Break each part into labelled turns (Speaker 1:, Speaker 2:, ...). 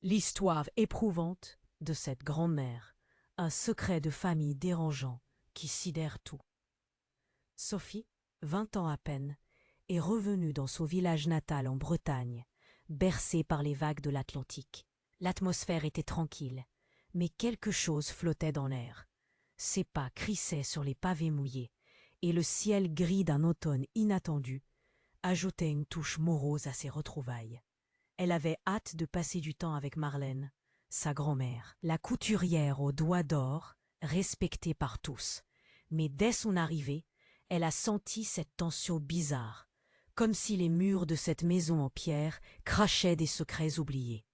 Speaker 1: L'histoire éprouvante de cette grand-mère, un secret de famille dérangeant qui sidère tout. Sophie, 20 ans à peine, est revenue dans son village natal en Bretagne, bercée par les vagues de l'Atlantique. L'atmosphère était tranquille, mais quelque chose flottait dans l'air. Ses pas crissaient sur les pavés mouillés, et le ciel gris d'un automne inattendu ajoutait une touche morose à ses retrouvailles. Elle avait hâte de passer du temps avec Marlène, sa grand-mère, la couturière aux doigts d'or, respectée par tous. Mais dès son arrivée, elle a senti cette tension bizarre, comme si les murs de cette maison en pierre crachaient des secrets oubliés.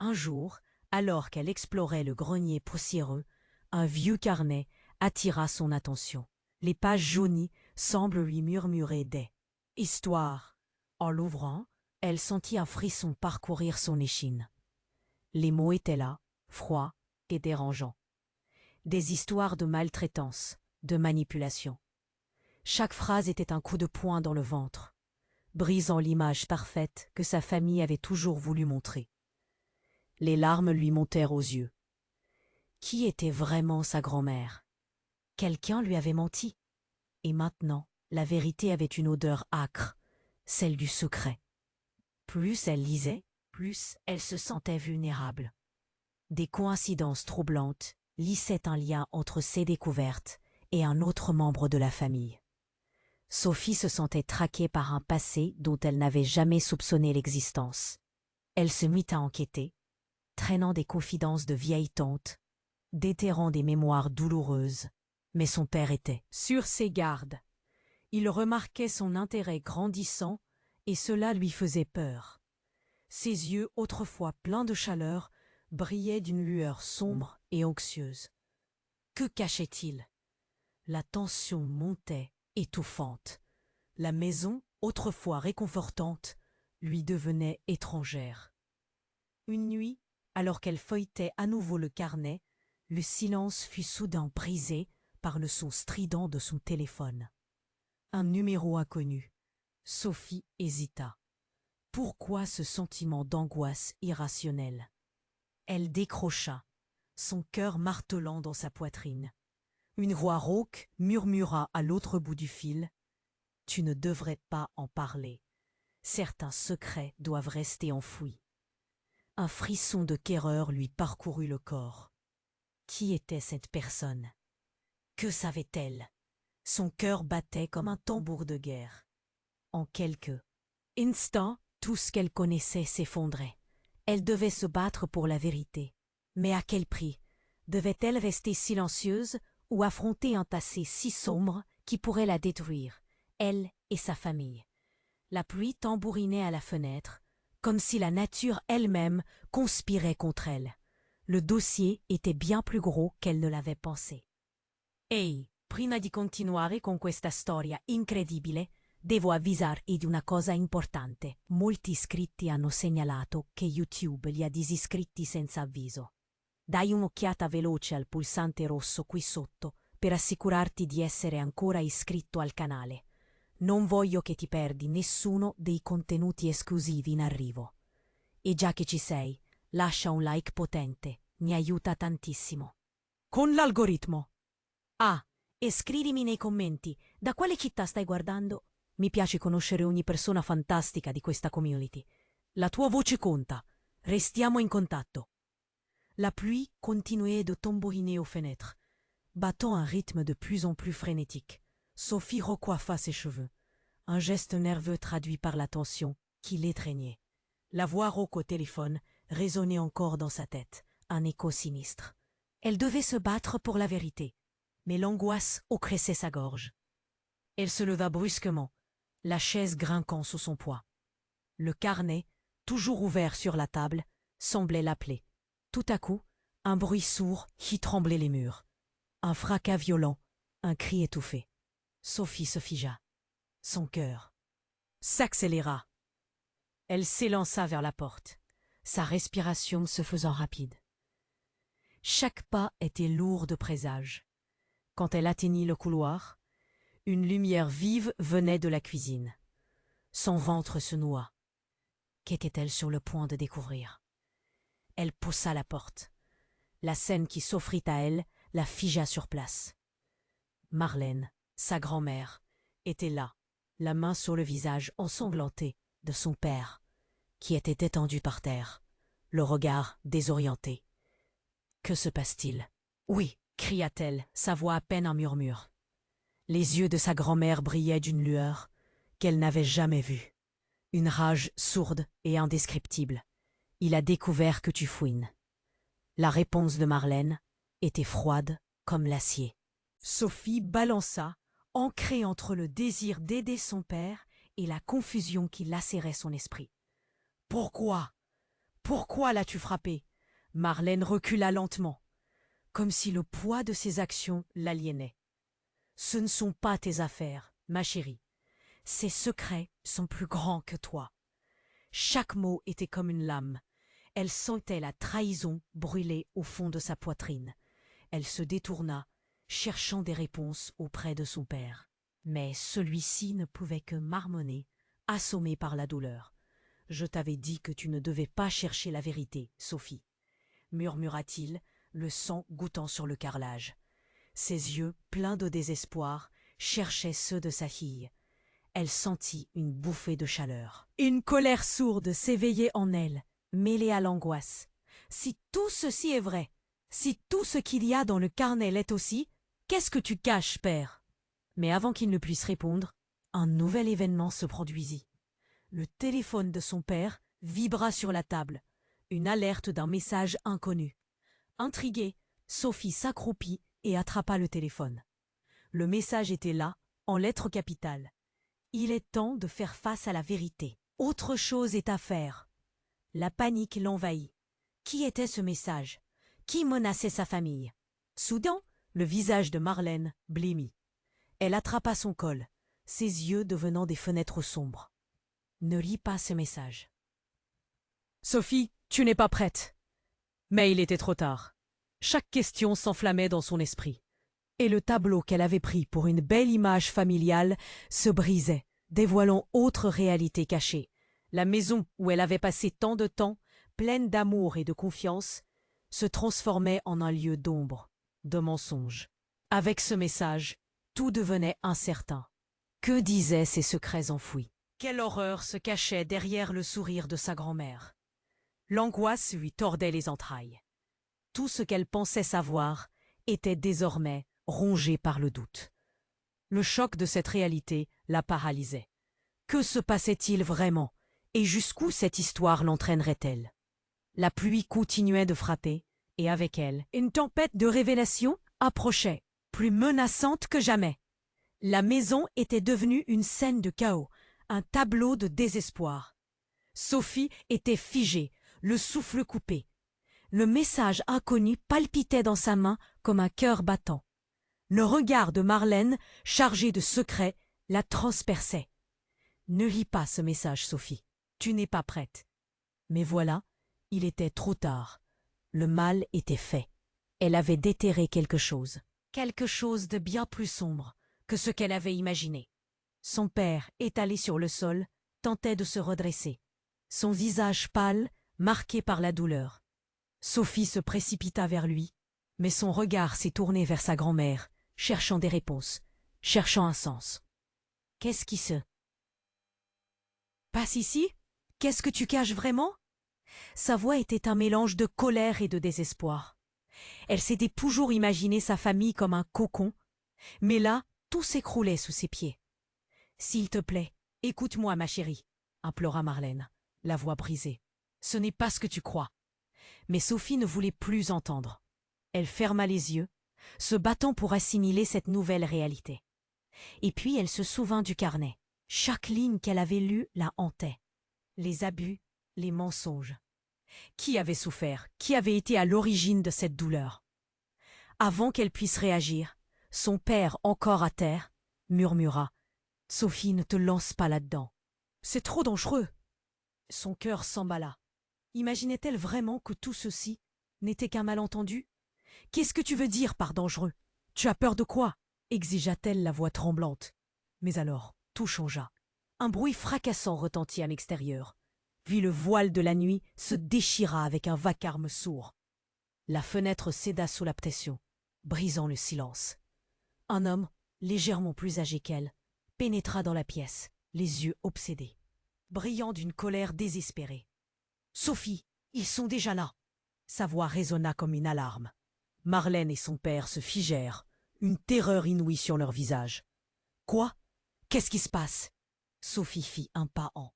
Speaker 1: Un jour, alors qu'elle explorait le grenier poussiéreux, un vieux carnet attira son attention. Les pages jaunies semblent lui murmurer des histoires. En l'ouvrant, elle sentit un frisson parcourir son échine. Les mots étaient là, froids et dérangeants. Des histoires de maltraitance, de manipulation. Chaque phrase était un coup de poing dans le ventre, brisant l'image parfaite que sa famille avait toujours voulu montrer. Les larmes lui montèrent aux yeux. Qui était vraiment sa grand-mère? Quelqu'un lui avait menti. Et maintenant, la vérité avait une odeur âcre, celle du secret. Plus elle lisait, plus elle se sentait vulnérable. Des coïncidences troublantes lissaient un lien entre ses découvertes et un autre membre de la famille. Sophie se sentait traquée par un passé dont elle n'avait jamais soupçonné l'existence. Elle se mit à enquêter, traînant des confidences de vieilles tantes, déterrant des mémoires douloureuses. Mais son père était sur ses gardes. Il remarquait son intérêt grandissant et cela lui faisait peur. Ses yeux, autrefois pleins de chaleur, brillaient d'une lueur sombre et anxieuse. Que cachait-il? La tension montait, étouffante. La maison, autrefois réconfortante, lui devenait étrangère. Une nuit, alors qu'elle feuilletait à nouveau le carnet, le silence fut soudain brisé par le son strident de son téléphone. Un numéro inconnu. Sophie hésita. Pourquoi ce sentiment d'angoisse irrationnelle? Elle décrocha, son cœur martelant dans sa poitrine. Une voix rauque murmura à l'autre bout du fil. « Tu ne devrais pas en parler. Certains secrets doivent rester enfouis. » Un frisson de terreur lui parcourut le corps. Qui était cette personne? Que savait-elle? Son cœur battait comme un tambour de guerre. En quelques instants, tout ce qu'elle connaissait s'effondrait. Elle devait se battre pour la vérité. Mais à quel prix? Devait-elle rester silencieuse ou affronter un passé si sombre qui pourrait la détruire, elle et sa famille? La pluie tambourinait à la fenêtre, comme si la nature elle-même conspirait contre elle. Le dossier était bien plus gros qu'elle ne l'avait pensé. Ehi, prima di continuare con questa storia incredibile, devo avvisarti di una cosa importante. Molti iscritti hanno segnalato che YouTube li ha disiscritti senza avviso. Dai un'occhiata veloce al pulsante rosso qui sotto per assicurarti di essere ancora iscritto al canale. Non voglio che ti perdi nessuno dei contenuti esclusivi in arrivo. E già che ci sei, lascia un like potente, mi aiuta tantissimo. Con l'algoritmo! Ah, e scrivimi nei commenti da quale città stai guardando. Mi piace conoscere ogni persona fantastica di questa community. La tua voce conta. Restiamo in contatto. La pluie continuait de tambouriner aux fenêtres, battant un rythme de plus en plus frénétique. Sophie recoiffa ses cheveux, un geste nerveux traduit par la tension qui l'étreignait. La voix rauque au téléphone résonnait encore dans sa tête, un écho sinistre. Elle devait se battre pour la vérité, mais l'angoisse oppressait sa gorge. Elle se leva brusquement, la chaise grinquant sous son poids. Le carnet, toujours ouvert sur la table, semblait l'appeler. Tout à coup, un bruit sourd fit trembler les murs. Un fracas violent, un cri étouffé. Sophie se figea. Son cœur s'accéléra. Elle s'élança vers la porte, sa respiration se faisant rapide. Chaque pas était lourd de présages. Quand elle atteignit le couloir, une lumière vive venait de la cuisine. Son ventre se noua. Qu'était-elle sur le point de découvrir? Elle poussa la porte. La scène qui s'offrit à elle la figea sur place. Marlène, sa grand-mère, était là, la main sur le visage ensanglanté de son père, qui était étendu par terre, le regard désorienté. Que se passe-t-il? Oui, cria-t-elle, sa voix à peine un murmure. Les yeux de sa grand-mère brillaient d'une lueur qu'elle n'avait jamais vue. Une rage sourde et indescriptible. Il a découvert que tu fouines. La réponse de Marlène était froide comme l'acier. Sophie balança, ancrée entre le désir d'aider son père et la confusion qui lacérait son esprit. « Pourquoi? Pourquoi l'as-tu frappé ?» Marlène recula lentement, comme si le poids de ses actions l'aliénait. « Ce ne sont pas tes affaires, ma chérie. Ces secrets sont plus grands que toi. » Chaque mot était comme une lame. Elle sentait la trahison brûler au fond de sa poitrine. Elle se détourna, cherchant des réponses auprès de son père. Mais celui-ci ne pouvait que marmonner, assommé par la douleur. « Je t'avais dit que tu ne devais pas chercher la vérité, Sophie, » murmura-t-il, le sang gouttant sur le carrelage. Ses yeux, pleins de désespoir, cherchaient ceux de sa fille. Elle sentit une bouffée de chaleur. Une colère sourde s'éveillait en elle, mêlée à l'angoisse. Si tout ceci est vrai, si tout ce qu'il y a dans le carnet l'est aussi, qu'est-ce que tu caches, père? Mais avant qu'il ne puisse répondre, un nouvel événement se produisit. Le téléphone de son père vibra sur la table, une alerte d'un message inconnu. Intriguée, Sophie s'accroupit et attrapa le téléphone. Le message était là, en lettres capitales. Il est temps de faire face à la vérité. Autre chose est à faire. La panique l'envahit. Qui était ce message? Qui menaçait sa famille? Soudain, le visage de Marlène blêmit. Elle attrapa son col, ses yeux devenant des fenêtres sombres. Ne lis pas ce message. Sophie, tu n'es pas prête. Mais il était trop tard. Chaque question s'enflammait dans son esprit. Et le tableau qu'elle avait pris pour une belle image familiale se brisait, dévoilant autre réalité cachée. La maison où elle avait passé tant de temps, pleine d'amour et de confiance, se transformait en un lieu d'ombre, de mensonges. Avec ce message, tout devenait incertain. Que disaient ces secrets enfouis? Quelle horreur se cachait derrière le sourire de sa grand-mère? L'angoisse lui tordait les entrailles. Tout ce qu'elle pensait savoir était désormais rongé par le doute. Le choc de cette réalité la paralysait. Que se passait-il vraiment, et jusqu'où cette histoire l'entraînerait-elle? La pluie continuait de frapper, et avec elle, une tempête de révélations approchait, plus menaçante que jamais. La maison était devenue une scène de chaos, un tableau de désespoir. Sophie était figée, le souffle coupé. Le message inconnu palpitait dans sa main comme un cœur battant. Le regard de Marlène, chargé de secrets, la transperçait. Ne lis pas ce message, Sophie. Tu n'es pas prête. Mais voilà, il était trop tard. Le mal était fait. Elle avait déterré quelque chose de bien plus sombre que ce qu'elle avait imaginé. Son père, étalé sur le sol, tentait de se redresser. Son visage pâle, marqué par la douleur. Sophie se précipita vers lui, mais son regard s'est tourné vers sa grand-mère, cherchant des réponses, cherchant un sens. « Qu'est-ce qui se passe ici? Qu'est-ce que tu caches vraiment ?» Sa voix était un mélange de colère et de désespoir. Elle s'était toujours imaginé sa famille comme un cocon, mais là, tout s'écroulait sous ses pieds. « S'il te plaît, écoute-moi, ma chérie, » implora Marlène, la voix brisée. « Ce n'est pas ce que tu crois. » Mais Sophie ne voulait plus entendre. Elle ferma les yeux, se battant pour assimiler cette nouvelle réalité. Et puis elle se souvint du carnet. Chaque ligne qu'elle avait lue la hantait. Les abus, les mensonges. Qui avait souffert? Qui avait été à l'origine de cette douleur? Avant qu'elle puisse réagir, son père, encore à terre, murmura « Sophie, ne te lance pas là-dedans. C'est trop dangereux. » Son cœur s'emballa. Imaginait-elle vraiment que tout ceci n'était qu'un malentendu? « Qu'est-ce que tu veux dire par dangereux? Tu as peur de quoi ?» exigea-t-elle la voix tremblante. Mais alors, tout changea. Un bruit fracassant retentit à l'extérieur. vit le voile de la nuit se déchira avec un vacarme sourd. La fenêtre céda sous la pression, brisant le silence. Un homme, légèrement plus âgé qu'elle, pénétra dans la pièce, les yeux obsédés, brillant d'une colère désespérée. « Sophie, ils sont déjà là !» Sa voix résonna comme une alarme. Marlène et son père se figèrent, une terreur inouïe sur leur visage. « Quoi? Qu'est-ce qui se passe ?» Sophie fit un pas en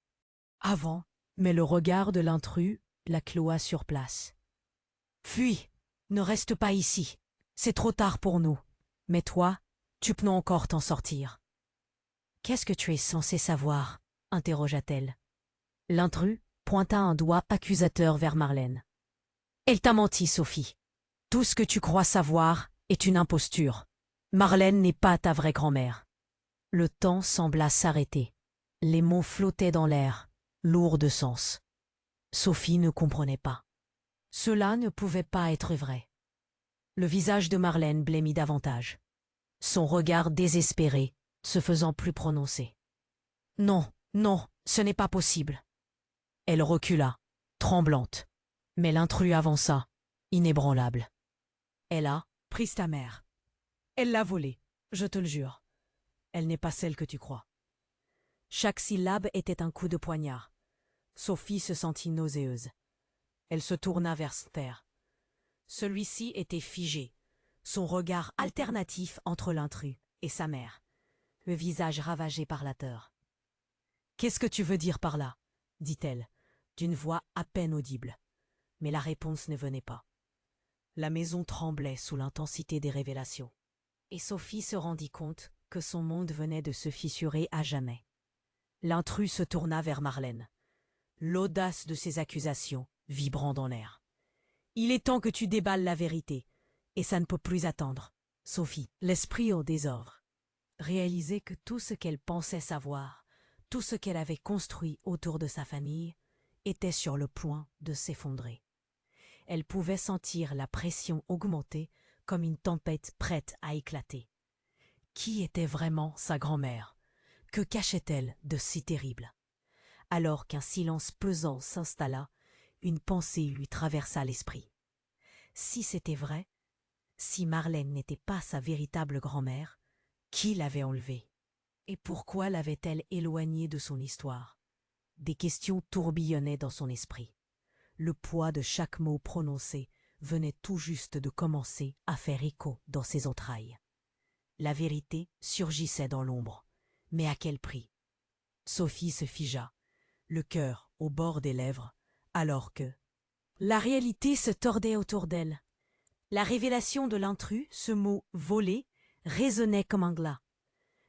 Speaker 1: avant, mais le regard de l'intrus la cloua sur place. « Fuis! Ne reste pas ici! C'est trop tard pour nous. Mais toi, tu peux encore t'en sortir. »« Qu'est-ce que tu es censé savoir ?» interrogea-t-elle. L'intrus pointa un doigt accusateur vers Marlène. « Elle t'a menti, Sophie. Tout ce que tu crois savoir est une imposture. Marlène n'est pas ta vraie grand-mère. » Le temps sembla s'arrêter. Les mots flottaient dans l'air, lourds de sens. Sophie ne comprenait pas. Cela ne pouvait pas être vrai. Le visage de Marlène blêmit davantage, son regard désespéré se faisant plus prononcé. « Non, non, ce n'est pas possible. » Elle recula, tremblante, mais l'intrus avança, inébranlable. « Elle a pris ta mère. Elle l'a volée, je te le jure. Elle n'est pas celle que tu crois. » Chaque syllabe était un coup de poignard. Sophie se sentit nauséeuse. Elle se tourna vers Sfer. Celui-ci était figé, son regard alternatif entre l'intrus et sa mère, le visage ravagé par la peur. « Qu'est-ce que tu veux dire par là ?» dit-elle, d'une voix à peine audible. Mais la réponse ne venait pas. La maison tremblait sous l'intensité des révélations. Et Sophie se rendit compte que son monde venait de se fissurer à jamais. L'intrus se tourna vers Marlène, l'audace de ses accusations vibrant dans l'air. « Il est temps que tu déballes la vérité, et ça ne peut plus attendre. » Sophie, l'esprit au désordre, réalisait que tout ce qu'elle pensait savoir, tout ce qu'elle avait construit autour de sa famille, était sur le point de s'effondrer. Elle pouvait sentir la pression augmenter comme une tempête prête à éclater. Qui était vraiment sa grand-mère? Que cachait-elle de si terrible? Alors qu'un silence pesant s'installa, une pensée lui traversa l'esprit. Si c'était vrai, si Marlène n'était pas sa véritable grand-mère, qui l'avait enlevée? Et pourquoi l'avait-elle éloignée de son histoire? Des questions tourbillonnaient dans son esprit. Le poids de chaque mot prononcé venait tout juste de commencer à faire écho dans ses entrailles. La vérité surgissait dans l'ombre, mais à quel prix? Sophie se figea, le cœur au bord des lèvres, alors que la réalité se tordait autour d'elle. La révélation de l'intrus, ce mot « volé », résonnait comme un glas.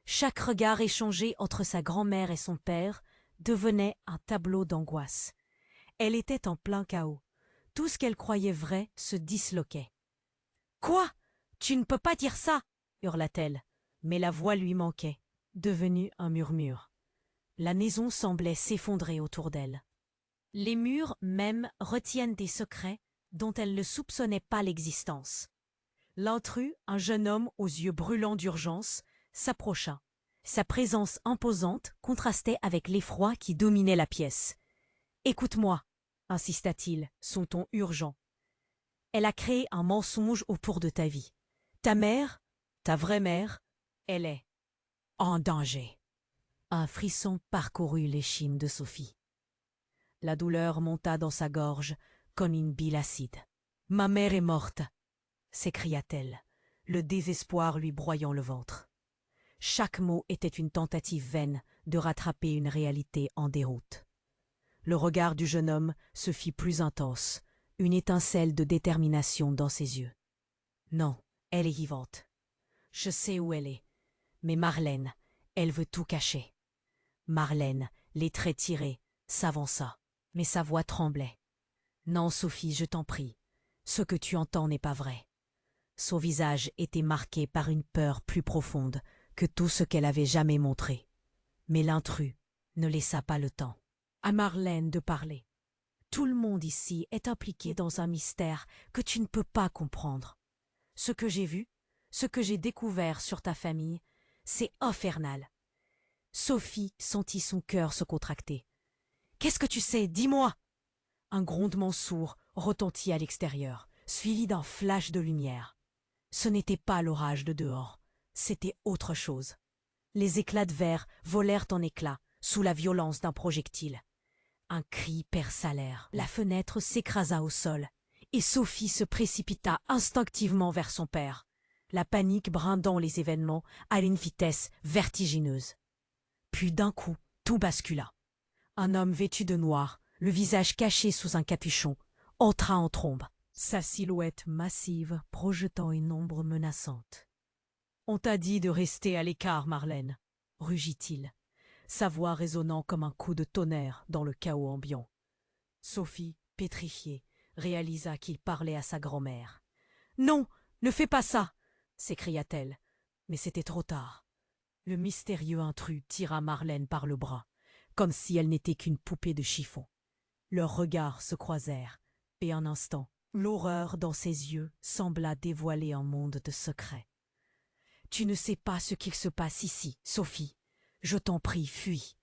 Speaker 1: Chaque regard échangé entre sa grand-mère et son père devenait un tableau d'angoisse. Elle était en plein chaos. Tout ce qu'elle croyait vrai se disloquait. « Quoi? Tu ne peux pas dire ça !» hurla-t-elle, mais la voix lui manquait, devenue un murmure. La maison semblait s'effondrer autour d'elle. Les murs même retiennent des secrets dont elle ne soupçonnait pas l'existence. L'intrus, un jeune homme aux yeux brûlants d'urgence, s'approcha. Sa présence imposante contrastait avec l'effroi qui dominait la pièce. « Écoute-moi » insista-t-il, son ton urgent. « Elle a créé un mensonge autour de ta vie. Ta mère, ta vraie mère, elle est en danger. » Un frisson parcourut l'échine de Sophie. La douleur monta dans sa gorge comme une bile acide. « Ma mère est morte !» s'écria-t-elle, le désespoir lui broyant le ventre. Chaque mot était une tentative vaine de rattraper une réalité en déroute. Le regard du jeune homme se fit plus intense, une étincelle de détermination dans ses yeux. « Non, elle est vivante. Je sais où elle est. Mais Marlène, elle veut tout cacher. » Marlène, les traits tirés, s'avança, mais sa voix tremblait. « Non, Sophie, je t'en prie. Ce que tu entends n'est pas vrai. » Son visage était marqué par une peur plus profonde que tout ce qu'elle avait jamais montré. Mais l'intrus ne laissa pas le temps à Marlène de parler. « Tout le monde ici est impliqué dans un mystère que tu ne peux pas comprendre. Ce que j'ai vu, ce que j'ai découvert sur ta famille, c'est infernal. » Sophie sentit son cœur se contracter. Qu'est-ce que tu sais? Dis-moi !» Un grondement sourd retentit à l'extérieur, suivi d'un flash de lumière. Ce n'était pas l'orage de dehors, c'était autre chose. Les éclats de verre volèrent en éclats sous la violence d'un projectile. Un cri perça l'air, la fenêtre s'écrasa au sol, et Sophie se précipita instinctivement vers son père, la panique brindant les événements à une vitesse vertigineuse. Puis d'un coup, tout bascula. Un homme vêtu de noir, le visage caché sous un capuchon, entra en trombe, sa silhouette massive projetant une ombre menaçante. « On t'a dit de rester à l'écart, Marlène, » rugit-il, sa voix résonnant comme un coup de tonnerre dans le chaos ambiant. Sophie, pétrifiée, réalisa qu'il parlait à sa grand-mère. « Non, ne fais pas ça !» s'écria-t-elle, mais c'était trop tard. Le mystérieux intrus tira Marlène par le bras, comme si elle n'était qu'une poupée de chiffon. Leurs regards se croisèrent, et un instant, l'horreur dans ses yeux sembla dévoiler un monde de secrets. « Tu ne sais pas ce qu'il se passe ici, Sophie. Je t'en prie, fuis. »«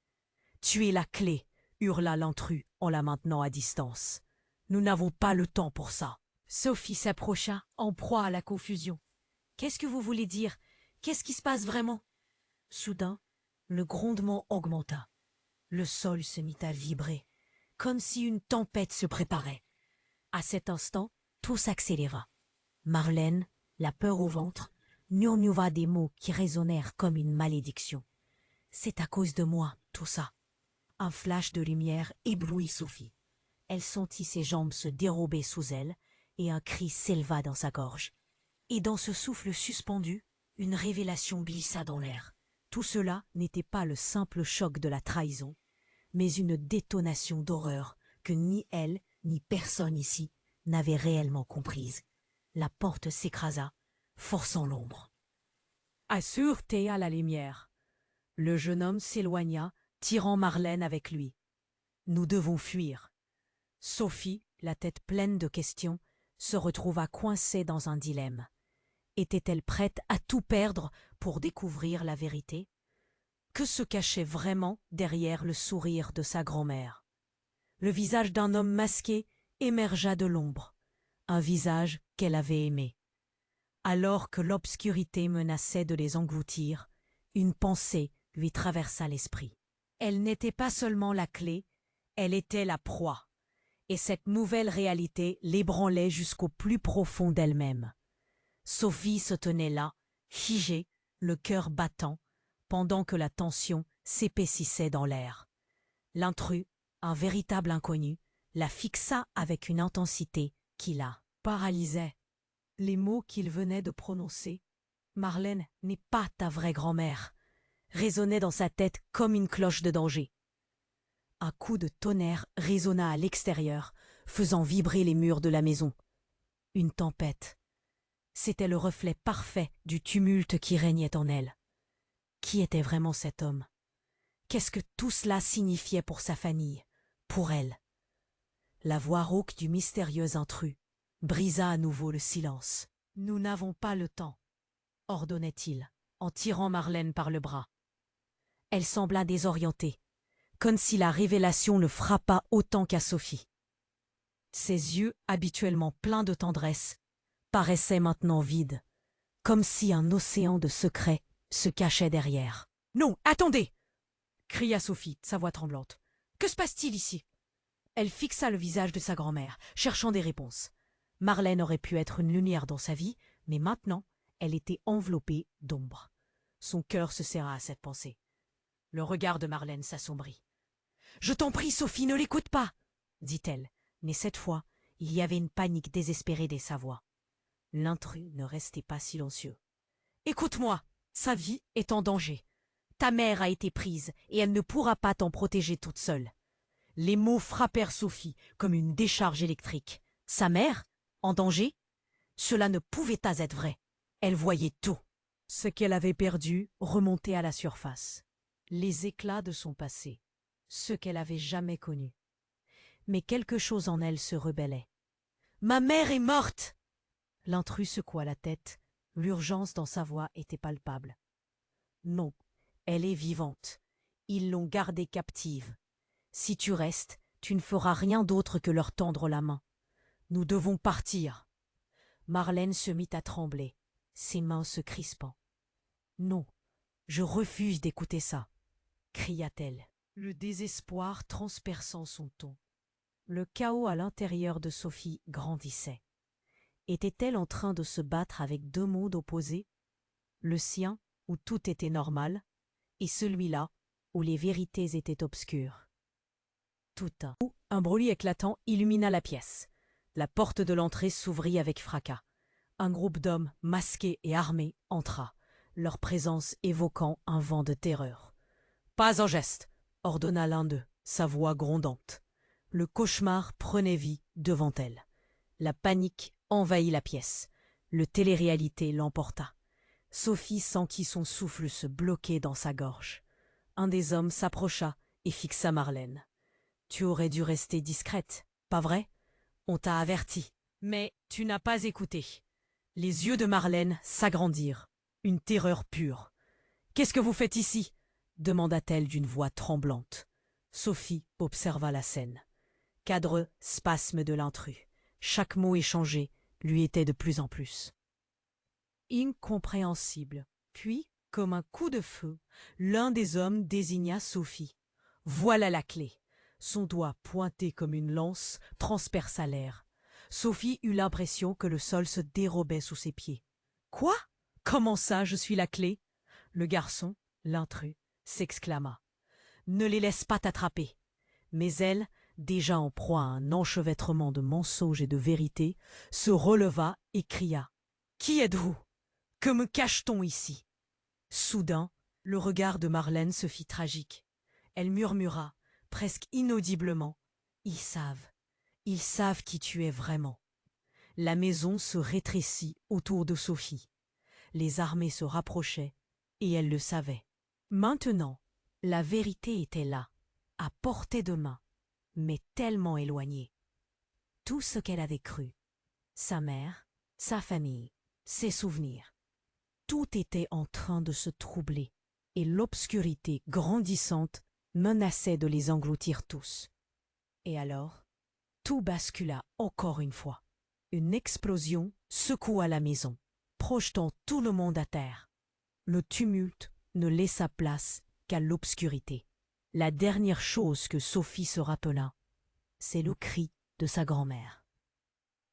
Speaker 1: Tu es la clé !» hurla l'intrus en la maintenant à distance. « Nous n'avons pas le temps pour ça. » Sophie s'approcha, en proie à la confusion. « Qu'est-ce que vous voulez dire? Qu'est-ce qui se passe vraiment ?» Soudain, le grondement augmenta. Le sol se mit à vibrer, comme si une tempête se préparait. À cet instant, tout s'accéléra. Marlène, la peur au ventre, murmura des mots qui résonnèrent comme une malédiction. « C'est à cause de moi, tout ça. » Un flash de lumière éblouit Sophie. Elle sentit ses jambes se dérober sous elle et un cri s'éleva dans sa gorge. Et dans ce souffle suspendu, une révélation glissa dans l'air. Tout cela n'était pas le simple choc de la trahison, mais une détonation d'horreur que ni elle, ni personne ici n'avait réellement comprise. La porte s'écrasa, forçant l'ombre. Assure-t-elle à la lumière. Le jeune homme s'éloigna, tirant Marlène avec lui. Nous devons fuir. Sophie, la tête pleine de questions, se retrouva coincée dans un dilemme. Était-elle prête à tout perdre pour découvrir la vérité? Que se cachait vraiment derrière le sourire de sa grand-mère? Le visage d'un homme masqué émergea de l'ombre, un visage qu'elle avait aimé. Alors que l'obscurité menaçait de les engloutir, une pensée lui traversa l'esprit. Elle n'était pas seulement la clé, elle était la proie, et cette nouvelle réalité l'ébranlait jusqu'au plus profond d'elle-même. Sophie se tenait là, figée, le cœur battant, pendant que la tension s'épaississait dans l'air. L'intrus, un véritable inconnu, la fixa avec une intensité qui la paralysait. Les mots qu'il venait de prononcer, « Marlène n'est pas ta vraie grand-mère », résonnaient dans sa tête comme une cloche de danger. Un coup de tonnerre résonna à l'extérieur, faisant vibrer les murs de la maison. Une tempête. C'était le reflet parfait du tumulte qui régnait en elle. Qui était vraiment cet homme? Qu'est-ce que tout cela signifiait pour sa famille, pour elle? La voix rauque du mystérieux intrus brisa à nouveau le silence. « Nous n'avons pas le temps », ordonnait-il, en tirant Marlène par le bras. Elle sembla désorientée, comme si la révélation le frappa autant qu'à Sophie. Ses yeux, habituellement pleins de tendresse, paraissaient maintenant vides, comme si un océan de secrets se cachait derrière. « Non, attendez !» cria Sophie, sa voix tremblante. « Que se passe-t-il ici ?» Elle fixa le visage de sa grand-mère, cherchant des réponses. Marlène aurait pu être une lumière dans sa vie, mais maintenant, elle était enveloppée d'ombre. Son cœur se serra à cette pensée. Le regard de Marlène s'assombrit. « Je t'en prie, Sophie, ne l'écoute pas !» dit-elle, mais cette fois, il y avait une panique désespérée dans sa voix. L'intrus ne restait pas silencieux. « Écoute-moi, sa vie est en danger. Ta mère a été prise et elle ne pourra pas t'en protéger toute seule. » Les mots frappèrent Sophie comme une décharge électrique. Sa mère? En danger? Cela ne pouvait pas être vrai. Elle voyait tout. Ce qu'elle avait perdu remontait à la surface. Les éclats de son passé. Ce qu'elle avait jamais connu. Mais quelque chose en elle se rebellait. « Ma mère est morte !» L'intrus secoua la tête. L'urgence dans sa voix était palpable. « Non, elle est vivante. Ils l'ont gardée captive. Si tu restes, tu ne feras rien d'autre que leur tendre la main. Nous devons partir. Marlène se mit à trembler, ses mains se crispant. Non, je refuse d'écouter ça, cria-t-elle, le désespoir transperçant son ton. Le chaos à l'intérieur de Sophie grandissait. Était-elle en train de se battre avec deux mondes opposés, le sien où tout était normal, et celui-là où les vérités étaient obscures? Tout à coup, un bruit éclatant illumina la pièce. La porte de l'entrée s'ouvrit avec fracas. Un groupe d'hommes masqués et armés entra, leur présence évoquant un vent de terreur. « Pas un geste !» ordonna l'un d'eux, sa voix grondante. Le cauchemar prenait vie devant elle. La panique envahit la pièce. Le télé-réalité l'emporta. Sophie sentit son souffle se bloquer dans sa gorge. Un des hommes s'approcha et fixa Marlène. « Tu aurais dû rester discrète, pas vrai? On t'a averti. Mais tu n'as pas écouté. » Les yeux de Marlène s'agrandirent. Une terreur pure. « Qu'est-ce que vous faites ici ?» demanda-t-elle d'une voix tremblante. Sophie observa la scène. Cadreux spasme de l'intrus. Chaque mot échangé lui était de plus en plus incompréhensible. Puis, comme un coup de feu, l'un des hommes désigna Sophie. Voilà la clé. Son doigt pointé comme une lance transperça l'air. Sophie eut l'impression que le sol se dérobait sous ses pieds. « Quoi? Comment ça, je suis la clé ?» Le garçon, l'intrus, s'exclama. « Ne les laisse pas t'attraper. » Mais elle, déjà en proie à un enchevêtrement de mensonges et de vérités, se releva et cria. « Qui êtes-vous? Que me cache-t-on ici ?» Soudain, le regard de Marlène se fit tragique. Elle murmura, presque inaudiblement. « Ils savent qui tu es vraiment. » La maison se rétrécit autour de Sophie. Les armées se rapprochaient, et elle le savait. Maintenant, la vérité était là, à portée de main, mais tellement éloignée. Tout ce qu'elle avait cru, sa mère, sa famille, ses souvenirs, tout était en train de se troubler, et l'obscurité grandissante menaçait de les engloutir tous. Et alors, tout bascula encore une fois. Une explosion secoua la maison, projetant tout le monde à terre. Le tumulte ne laissa place qu'à l'obscurité. La dernière chose que Sophie se rappela, c'est le cri de sa grand-mère.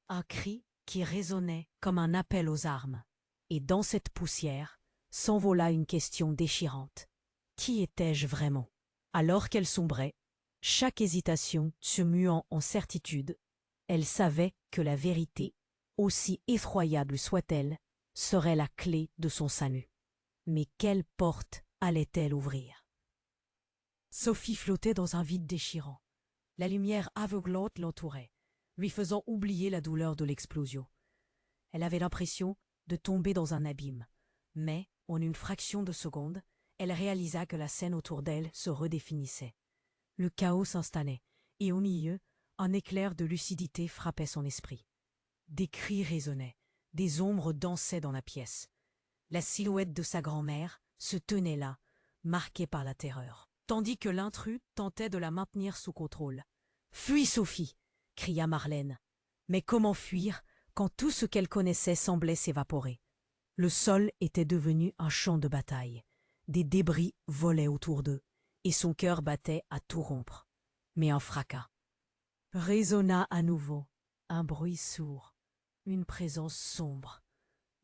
Speaker 1: Un cri qui résonnait comme un appel aux armes. Et dans cette poussière s'envola une question déchirante. Qui étais-je vraiment? Alors qu'elle sombrait, chaque hésitation se muant en certitude, elle savait que la vérité, aussi effroyable soit-elle, serait la clé de son salut. Mais quelle porte allait-elle ouvrir? Sophie flottait dans un vide déchirant. La lumière aveuglante l'entourait, lui faisant oublier la douleur de l'explosion. Elle avait l'impression de tomber dans un abîme, mais, en une fraction de seconde, elle réalisa que la scène autour d'elle se redéfinissait. Le chaos s'installait, et au milieu, un éclair de lucidité frappait son esprit. Des cris résonnaient, des ombres dansaient dans la pièce. La silhouette de sa grand-mère se tenait là, marquée par la terreur, tandis que l'intrus tentait de la maintenir sous contrôle. « Fuis, Sophie !» cria Marlène. Mais comment fuir quand tout ce qu'elle connaissait semblait s'évaporer? Le sol était devenu un champ de bataille. Des débris volaient autour d'eux, et son cœur battait à tout rompre. Mais un fracas résonna à nouveau, un bruit sourd, une présence sombre.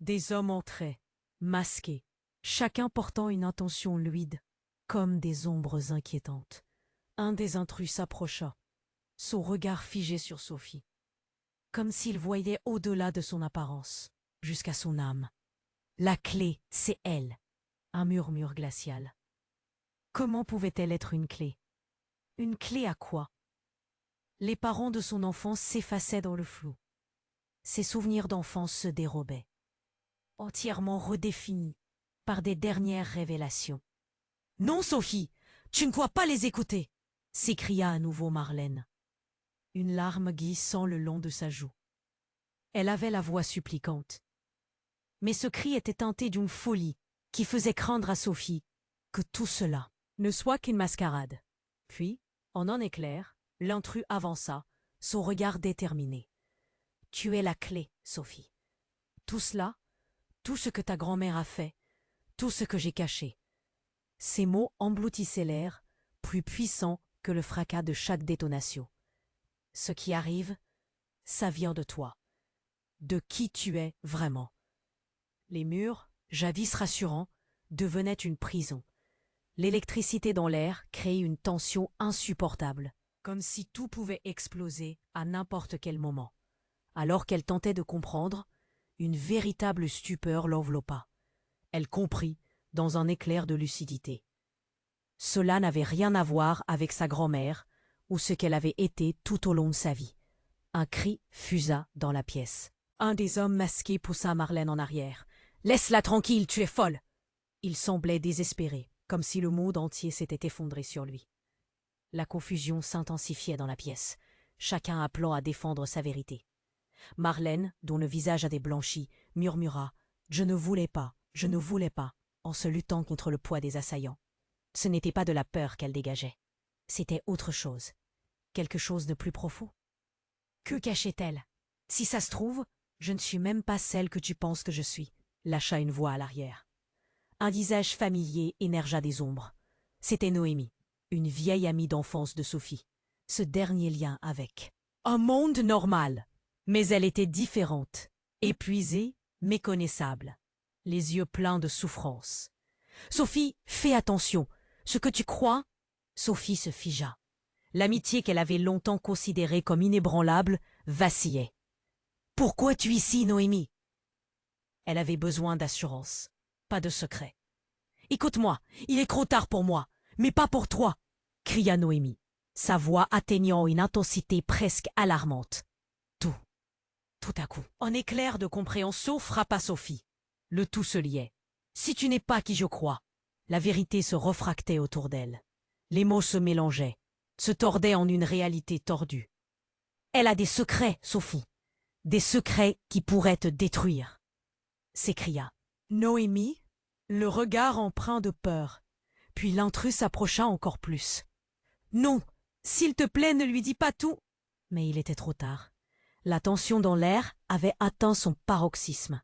Speaker 1: Des hommes entraient, masqués, chacun portant une intention luide, comme des ombres inquiétantes. Un des intrus s'approcha, son regard figé sur Sophie, comme s'il voyait au-delà de son apparence, jusqu'à son âme. La clé, c'est elle, un murmure glacial. Comment pouvait-elle être une clé? Une clé à quoi? Les parents de son enfance s'effaçaient dans le flou. Ses souvenirs d'enfance se dérobaient, entièrement redéfinis par des dernières révélations. « Non, Sophie, tu ne dois pas les écouter !» s'écria à nouveau Marlène, une larme glissant le long de sa joue. Elle avait la voix suppliquante. Mais ce cri était teinté d'une folie qui faisait craindre à Sophie que tout cela ne soit qu'une mascarade. Puis, En un éclair, l'intrus avança, son regard déterminé. « Tu es la clé, Sophie. Tout cela, tout ce que ta grand-mère a fait, tout ce que j'ai caché. » Ces mots engloutissaient l'air, plus puissants que le fracas de chaque détonation. « Ce qui arrive, ça vient de toi, de qui tu es vraiment. » Les murs, jadis rassurants, devenaient une prison. L'électricité dans l'air créait une tension insupportable, comme si tout pouvait exploser à n'importe quel moment. Alors qu'elle tentait de comprendre, une véritable stupeur l'enveloppa. Elle comprit, dans un éclair de lucidité. Cela n'avait rien à voir avec sa grand-mère ou ce qu'elle avait été tout au long de sa vie. Un cri fusa dans la pièce. Un des hommes masqués poussa Marlène en arrière. « Laisse-la tranquille, tu es folle !» Il semblait désespéré, comme si le monde entier s'était effondré sur lui. La confusion s'intensifiait dans la pièce, chacun appelant à défendre sa vérité. Marlène, dont le visage avait blanchi, murmura « Je ne voulais pas, je ne voulais pas », en se luttant contre le poids des assaillants. Ce n'était pas de la peur qu'elle dégageait. C'était autre chose, quelque chose de plus profond. Que cachait-elle? Si ça se trouve, je ne suis même pas celle que tu penses que je suis, lâcha une voix à l'arrière. Un visage familier émergea des ombres. C'était Noémie, une vieille amie d'enfance de Sophie. Ce dernier lien avec un monde normal. Mais elle était différente, épuisée, méconnaissable, les yeux pleins de souffrance. « Sophie, fais attention. Ce que tu crois ?» Sophie se figea. L'amitié qu'elle avait longtemps considérée comme inébranlable vacillait. « Pourquoi es-tu ici, Noémie ?» Elle avait besoin d'assurance, pas de secret. « Écoute-moi, il est trop tard pour moi, mais pas pour toi !» cria Noémie, sa voix atteignant une intensité presque alarmante. Tout à coup, un éclair de compréhension frappa Sophie. Le tout se liait. « Si tu n'es pas qui je crois !» La vérité se refractait autour d'elle. Les mots se mélangeaient, se tordaient en une réalité tordue. « Elle a des secrets, Sophie, des secrets qui pourraient te détruire !» s'écria Noémie, le regard empreint de peur. Puis l'intrus s'approcha encore plus. « Non, s'il te plaît, ne lui dis pas tout !» Mais il était trop tard. La tension dans l'air avait atteint son paroxysme.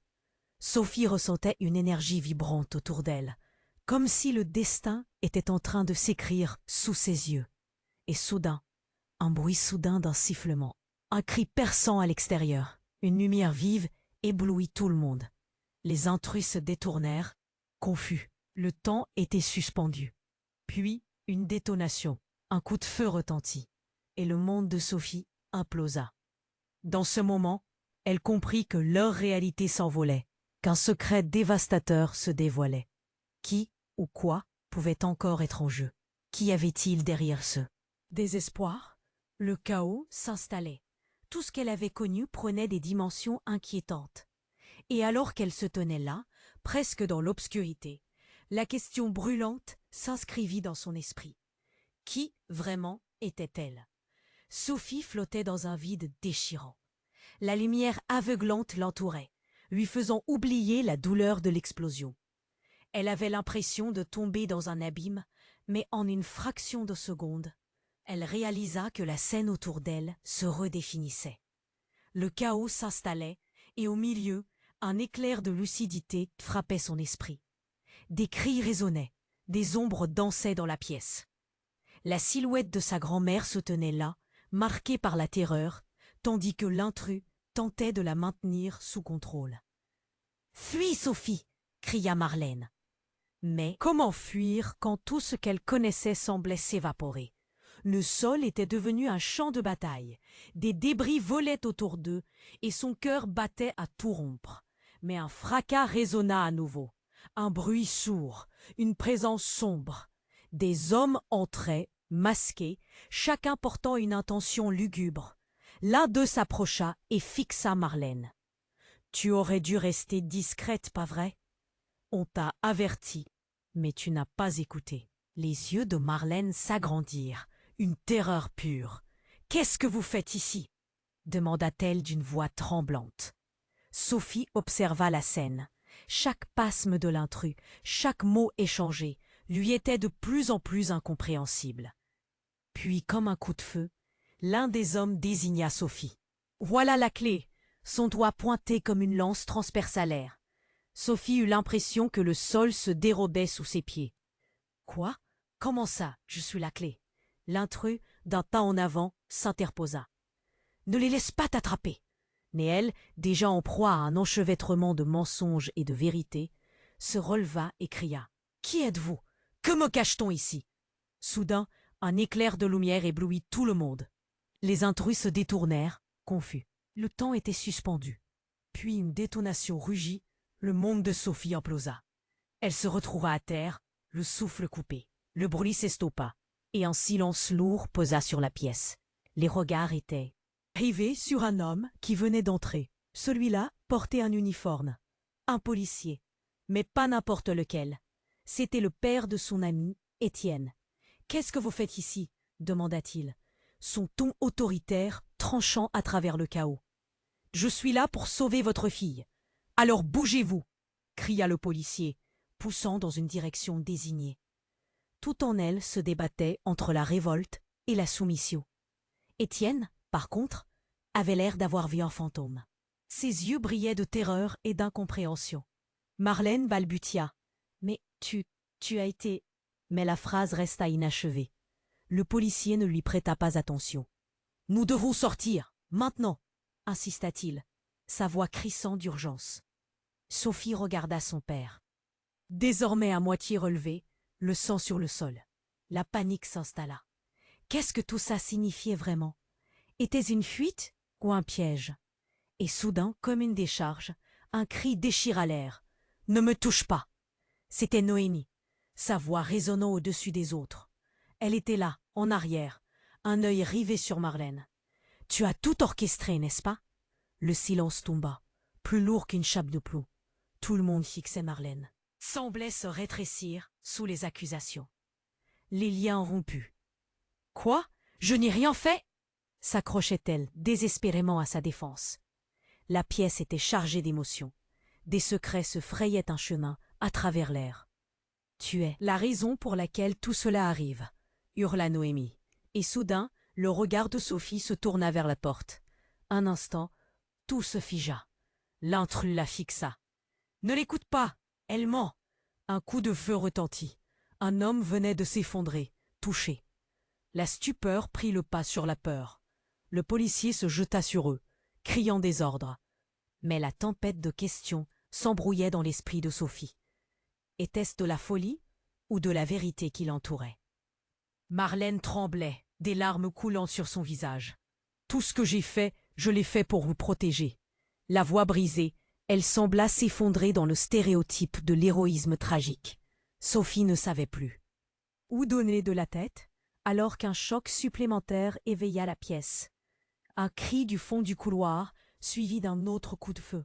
Speaker 1: Sophie ressentait une énergie vibrante autour d'elle, comme si le destin était en train de s'écrire sous ses yeux. Et soudain, un bruit soudain d'un sifflement, un cri perçant à l'extérieur, une lumière vive éblouit tout le monde. Les intrus se détournèrent, confus. Le temps était suspendu. Puis, une détonation, un coup de feu retentit, et le monde de Sophie implosa. Dans ce moment, elle comprit que leur réalité s'envolait, qu'un secret dévastateur se dévoilait. Qui ou quoi pouvait encore être en jeu? Qu'y avait-il derrière ce désespoir? Le chaos s'installait. Tout ce qu'elle avait connu prenait des dimensions inquiétantes. Et alors qu'elle se tenait là, presque dans l'obscurité, la question brûlante s'inscrivit dans son esprit. Qui vraiment était-elle? Sophie flottait dans un vide déchirant. La lumière aveuglante l'entourait, lui faisant oublier la douleur de l'explosion. Elle avait l'impression de tomber dans un abîme, mais en une fraction de seconde, elle réalisa que la scène autour d'elle se redéfinissait. Le chaos s'installait, et au milieu, un éclair de lucidité frappait son esprit. Des cris résonnaient, des ombres dansaient dans la pièce. La silhouette de sa grand-mère se tenait là, marquée par la terreur, tandis que l'intrus tentait de la maintenir sous contrôle. « Fuis, Sophie !» cria Marlène. Mais comment fuir quand tout ce qu'elle connaissait semblait s'évaporer? Le sol était devenu un champ de bataille, des débris volaient autour d'eux et son cœur battait à tout rompre. Mais un fracas résonna à nouveau, un bruit sourd, une présence sombre. Des hommes entraient, masqués, chacun portant une intention lugubre. L'un d'eux s'approcha et fixa Marlène. « Tu aurais dû rester discrète, pas vrai? On t'a averti, mais tu n'as pas écouté. » Les yeux de Marlène s'agrandirent, une terreur pure. « Qu'est-ce que vous faites ici ?» demanda-t-elle d'une voix tremblante. Sophie observa la scène. Chaque pasme de l'intrus, chaque mot échangé, lui était de plus en plus incompréhensible. Puis, comme un coup de feu, l'un des hommes désigna Sophie. Voilà la clé. Son doigt pointé comme une lance transperça l'air. Sophie eut l'impression que le sol se dérobait sous ses pieds. Quoi? Comment ça, je suis la clé? L'intrus, d'un pas en avant, s'interposa. Ne les laisse pas t'attraper. Mais elle, déjà en proie à un enchevêtrement de mensonges et de vérités, se releva et cria. Qui êtes-vous? Que me cache-t-on ici? Soudain, un éclair de lumière éblouit tout le monde. Les intrus se détournèrent, confus. Le temps était suspendu. Puis une détonation rugit, le monde de Sophie implosa. Elle se retrouva à terre, le souffle coupé. Le bruit s'estoppa, et un silence lourd posa sur la pièce. Les regards étaient rivés sur un homme qui venait d'entrer. Celui-là portait un uniforme. Un policier, mais pas n'importe lequel. C'était le père de son ami, Étienne. « Qu'est-ce que vous faites ici » demanda-t-il, son ton autoritaire tranchant à travers le chaos. « Je suis là pour sauver votre fille. Alors bougez-vous » cria le policier, poussant dans une direction désignée. Tout en elle se débattait entre la révolte et la soumission. Étienne, par contre, avait l'air d'avoir vu un fantôme. Ses yeux brillaient de terreur et d'incompréhension. Marlène balbutia. « Mais tu as été… » Mais la phrase resta inachevée. Le policier ne lui prêta pas attention. « Nous devons sortir, maintenant !» insista-t-il, sa voix crissant d'urgence. Sophie regarda son père. Désormais à moitié relevé, le sang sur le sol. La panique s'installa. Qu'est-ce que tout ça signifiait vraiment? Était-ce une fuite ou un piège? Et soudain, comme une décharge, un cri déchira l'air. « Ne me touche pas !» C'était Noémie, sa voix résonnant au-dessus des autres. Elle était là, en arrière, un œil rivé sur Marlène. « Tu as tout orchestré, n'est-ce pas ?» Le silence tomba, plus lourd qu'une chape de plomb. Tout le monde fixait Marlène. Semblait se rétrécir sous les accusations. Les liens rompus. « Quoi? Je n'ai rien fait !» s'accrochait-elle désespérément à sa défense. La pièce était chargée d'émotions. Des secrets se frayaient un chemin à travers l'air. « Tu es la raison pour laquelle tout cela arrive !» hurla Noémie. Et soudain, le regard de Sophie se tourna vers la porte. Un instant, tout se figea. L'intrus la fixa. « Ne l'écoute pas, elle ment !» Un coup de feu retentit. Un homme venait de s'effondrer, touché. La stupeur prit le pas sur la peur. Le policier se jeta sur eux, criant des ordres. Mais la tempête de questions s'embrouillait dans l'esprit de Sophie. Était-ce de la folie ou de la vérité qui l'entourait? Marlène tremblait, des larmes coulant sur son visage. « Tout ce que j'ai fait, je l'ai fait pour vous protéger. » La voix brisée, elle sembla s'effondrer dans le stéréotype de l'héroïsme tragique. Sophie ne savait plus où donner de la tête, alors qu'un choc supplémentaire éveilla la pièce. Un cri du fond du couloir, suivi d'un autre coup de feu.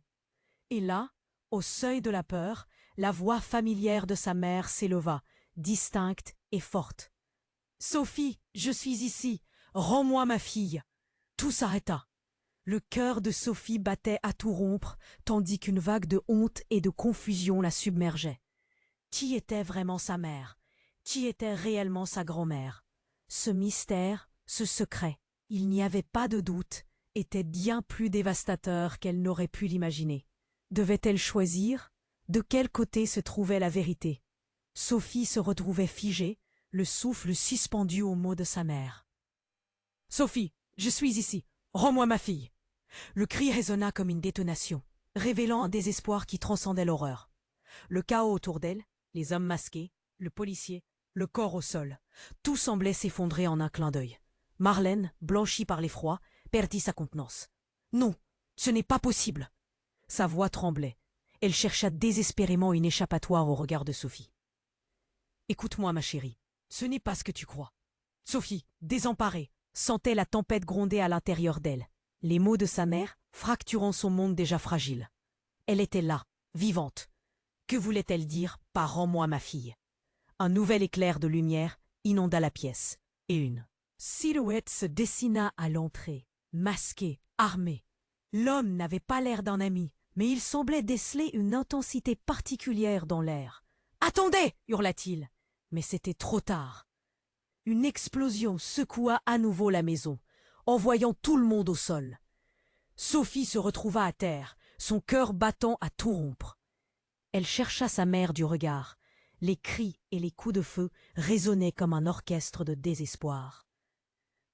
Speaker 1: Et là, au seuil de la peur, la voix familière de sa mère s'éleva, distincte et forte. « Sophie, je suis ici, rends-moi ma fille !» Tout s'arrêta. Le cœur de Sophie battait à tout rompre, tandis qu'une vague de honte et de confusion la submergeait. Qui était vraiment sa mère? Qui était réellement sa grand-mère? Ce mystère, ce secret, il n'y avait pas de doute, était bien plus dévastateur qu'elle n'aurait pu l'imaginer. Devait-elle choisir? De quel côté se trouvait la vérité? Sophie se retrouvait figée, le souffle suspendu aux mots de sa mère. « Sophie, je suis ici, rends-moi ma fille !» Le cri résonna comme une détonation, révélant un désespoir qui transcendait l'horreur. Le chaos autour d'elle, les hommes masqués, le policier, le corps au sol, tout semblait s'effondrer en un clin d'œil. Marlène, blanchie par l'effroi, perdit sa contenance. « Non, ce n'est pas possible !» Sa voix tremblait. Elle chercha désespérément une échappatoire au regard de Sophie. « Écoute-moi, ma chérie, ce n'est pas ce que tu crois. » Sophie, désemparée, sentait la tempête gronder à l'intérieur d'elle. Les mots de sa mère, fracturant son monde déjà fragile. Elle était là, vivante. Que voulait-elle dire par « rends-moi ma fille » ? Un nouvel éclair de lumière inonda la pièce, et une silhouette se dessina à l'entrée, masquée, armée. L'homme n'avait pas l'air d'un ami, mais il semblait déceler une intensité particulière dans l'air. « Attendez !» hurla-t-il. Mais c'était trop tard. Une explosion secoua à nouveau la maison, envoyant tout le monde au sol. Sophie se retrouva à terre, son cœur battant à tout rompre. Elle chercha sa mère du regard. Les cris et les coups de feu résonnaient comme un orchestre de désespoir.